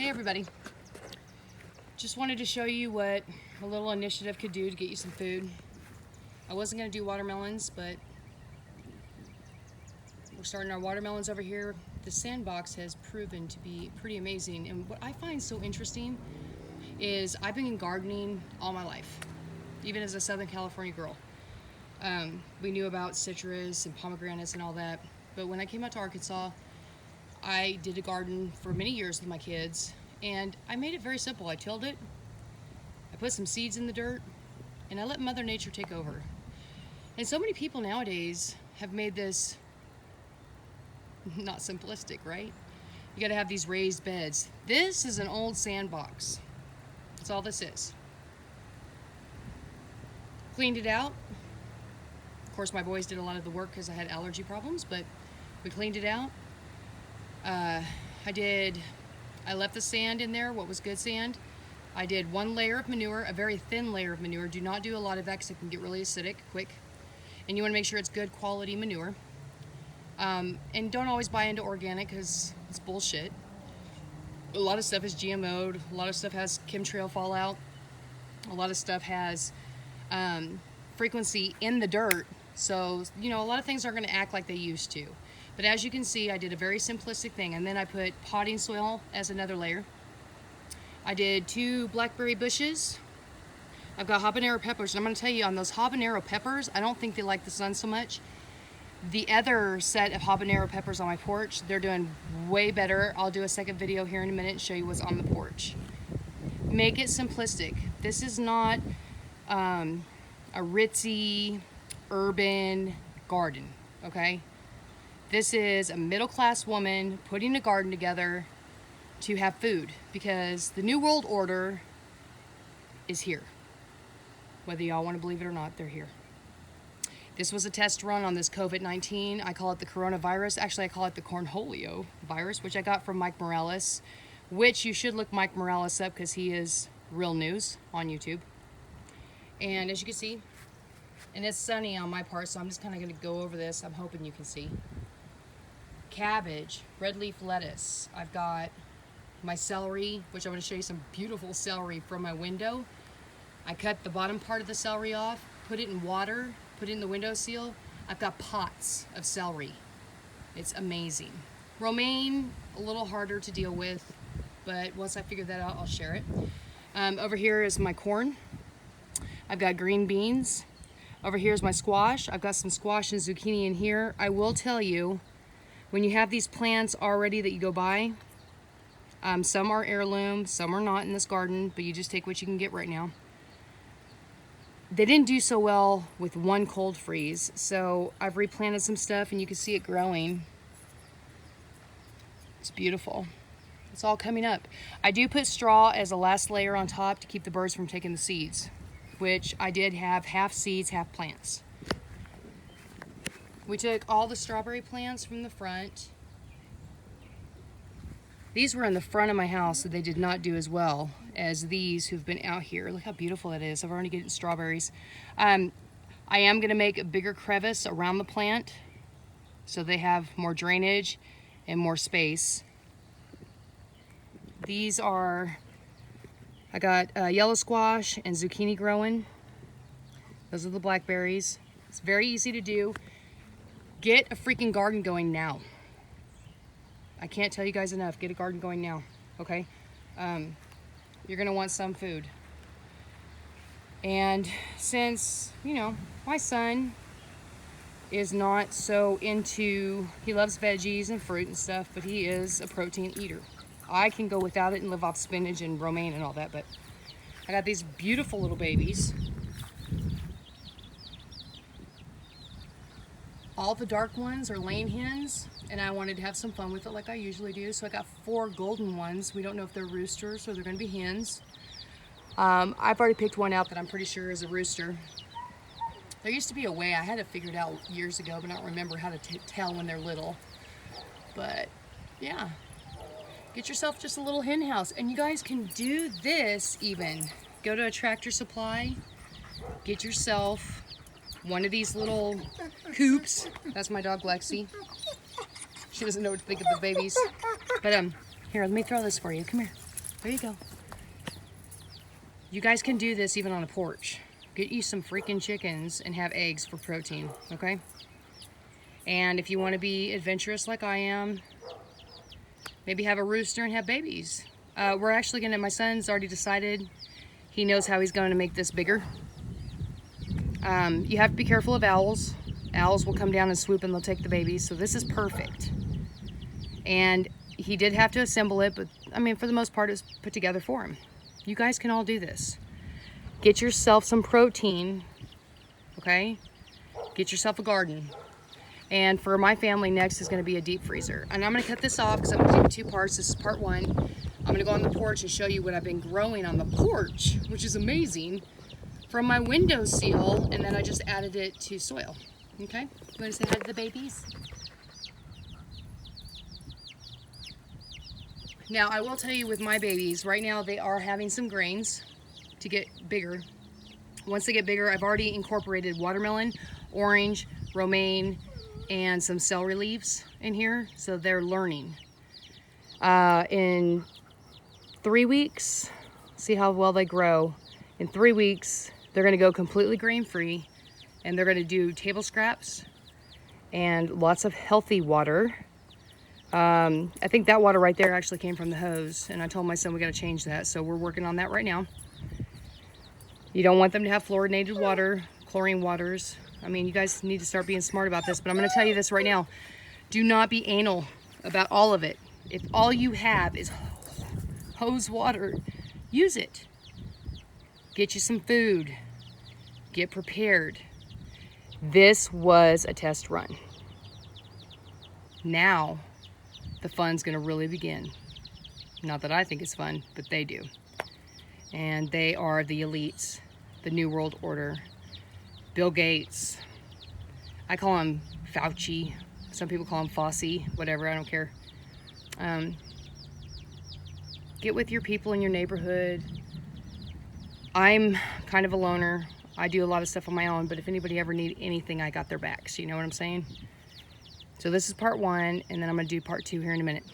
Hey everybody, just wanted to show you what a little initiative could do to get you some food. I wasn't going to do watermelons, but we're starting our watermelons over here. The sandbox has proven to be pretty amazing, and what I find so interesting is I've been gardening all my life, even as a Southern California girl. We knew about citrus and pomegranates and all that, but when I came out to Arkansas, I did a garden for many years with my kids, and I made it very simple. I tilled it, I put some seeds in the dirt, and I let Mother Nature take over. And so many people nowadays have made this not simplistic, right? You gotta have these raised beds. This is an old sandbox. That's all this is. Cleaned it out. Of course, my boys did a lot of the work because I had allergy problems, but we cleaned it out. I left the sand in there, what was good sand. I did one layer of manure, a very thin layer of manure. Do not do a lot of that because it can get really acidic quick. And you want to make sure it's good quality manure. And don't always buy into organic because it's bullshit. A lot of stuff is GMO'd, a lot of stuff has chemtrail fallout, a lot of stuff has frequency in the dirt. So, you know, a lot of things aren't going to act like they used to. But as you can see, I did a very simplistic thing, and then I put potting soil as another layer. I did 2 blackberry bushes. I've got habanero peppers, and I'm going to tell you, on those habanero peppers, I don't think they like the sun so much. The other set of habanero peppers on my porch, they're doing way better. I'll do a second video here in a minute and show you what's on the porch. Make it simplistic. This is not a ritzy, urban garden, okay? This is a middle-class woman putting a garden together to have food, because the New World Order is here. Whether y'all want to believe it or not, they're here. This was a test run on this COVID-19. I call it the coronavirus. Actually, I call it the Cornholio virus, which I got from Mike Morales, which you should look Mike Morales up because he is real news on YouTube. And as you can see, and it's sunny on my part, so I'm just kind of going to go over this. I'm hoping you can see. Cabbage, red leaf lettuce. I've got my celery, which I'm going to show you some beautiful celery from my window. I cut the bottom part of the celery off, put it in water, put it in the windowsill. I've got pots of celery. It's amazing. Romaine, a little harder to deal with, but once I figure that out, I'll share it. Over here is my corn. I've got green beans. Over here is my squash. I've got some squash and zucchini in here. I will tell you, when you have these plants already that you go buy, some are heirloom, some are not in this garden, but you just take what you can get right now. They didn't do so well with one cold freeze, so I've replanted some stuff and you can see it growing. It's beautiful. It's all coming up. I do put straw as a last layer on top to keep the birds from taking the seeds, which I did have half seeds, half plants. We took all the strawberry plants from the front. These were in the front of my house, so they did not do as well as these who've been out here. Look how beautiful it is. I've already gotten strawberries. I am going to make a bigger crevice around the plant so they have more drainage and more space. These are, I got yellow squash and zucchini growing. Those are the blackberries. It's very easy to do. Get a freaking garden going now. I can't tell you guys enough. Get a garden going now, okay? You're gonna want some food. And since, you know, my son is not so into, he loves veggies and fruit and stuff, but he is a protein eater. I can go without it and live off spinach and romaine and all that, but I got these beautiful little babies. All the dark ones are laying hens, and I wanted to have some fun with it like I usually do, so I got 4 golden ones. We don't know if they're roosters or they're going to be hens. I've already picked one out that I'm pretty sure is a rooster. There used to be a way, I had it figured out years ago, but I don't remember how to tell when they're little. But yeah, get yourself just a little hen house, and you guys can do this even. Go to a Tractor Supply, get yourself one of these little coops. That's my dog Lexi. She doesn't know what to think of the babies. But here, let me throw this for you. Come here. There you go. You guys can do this even on a porch. Get you some freaking chickens and have eggs for protein, okay? And if you want to be adventurous like I am, maybe have a rooster and have babies. We're actually gonna, my son's already decided, he knows how he's going to make this bigger. You have to be careful of owls. Owls will come down and swoop and they'll take the babies, so this is perfect. And he did have to assemble it, but I mean, for the most part, it was put together for him. You guys can all do this. Get yourself some protein, okay? Get yourself a garden. And for my family, next is gonna be a deep freezer. And I'm gonna cut this off because I'm gonna do it in 2 parts. This is part 1. I'm gonna go on the porch and show you what I've been growing on the porch, which is amazing, from my windowsill, and then I just added it to soil, okay? You wanna say hi to the babies? Now, I will tell you with my babies, right now they are having some grains to get bigger. Once they get bigger, I've already incorporated watermelon, orange, romaine, and some celery leaves in here, so they're learning. In 3 weeks, see how well they grow. In 3 weeks, they're gonna go completely grain-free, and they're gonna do table scraps and lots of healthy water. I think that water right there actually came from the hose, and I told my son we gotta change that, so we're working on that right now. You don't want them to have fluorinated water, chlorine waters. I mean, you guys need to start being smart about this, but I'm gonna tell you this right now. Do not be anal about all of it. If all you have is hose water, use it. Get you some food. Get prepared. This was a test run. Now, the fun's gonna really begin. Not that I think it's fun, but they do. And they are the elites, the New World Order, Bill Gates. I call him Fauci. Some people call him Fossey, whatever, I don't care. Get with your people in your neighborhood. I'm kind of a loner. I do a lot of stuff on my own, but if anybody ever need anything, I got their backs. You know what I'm saying? So this is part 1, and then I'm gonna do part 2 here in a minute.